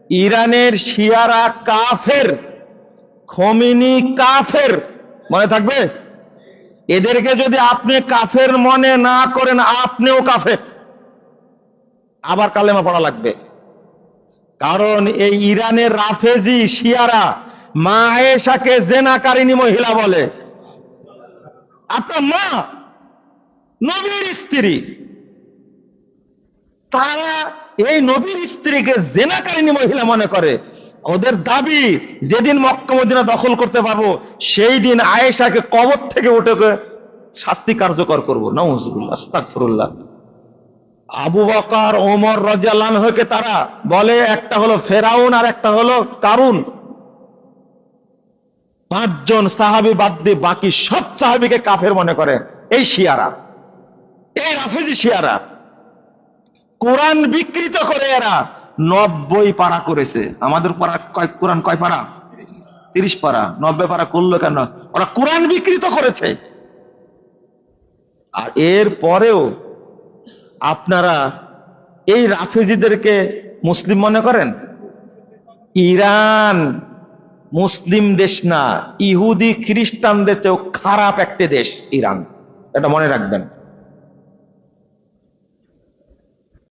ইরানের শিয়ারা কাফের, খোমেনি কাফের, মনে থাকবে? এদেরকে যদি আপনি কাফের মনে না করেন, আপনিও কাফের, আবার কালেমা পড়া লাগবে। কারণ এই ইরানের রাফেজি শিয়ারা মা আয়েশাকে জেনাকারিনী মহিলা বলে। আপনার মা নবীর স্ত্রী, তারা এই নবীর স্ত্রীকে জেনাকারিনী মহিলা মনে করে। ওদের দাবি যেদিন মক্কা মদিনা দখল করতে পারবো সেই দিন আয়েশাকে কবর থেকে উঠে শাস্তি কার্যকর করবো। নাউজুবিল্লাহ, আস্তাগফিরুল্লাহ। আবু বকর ওমর রাদিয়াল্লাহু আনহুকে তারা বলে একটা হলো ফেরাউন আর একটা হলো কারুন। 5 জন সাহাবী বাদ দিয়ে বাকি সব সাহাবীকে কাফের মনে করে এই শিয়ারা, এই রাফেজি শিয়ারা। কোরআন বিকৃত করে এরা 90 পারা করেছে। আমাদের পারা কোরআন কয় পারা? 30 পারা। 90 পারা করলো কেন? ওরা কোরআন বিকৃত করেছে। আর এর পরেও আপনারা এই রাফেজিদেরকে মুসলিম মনে করেন? ইরান মুসলিম দেশ না, ইহুদি খ্রিস্টানদের চেয়েও খারাপ একটা দেশ ইরান, এটা মনে রাখবেন।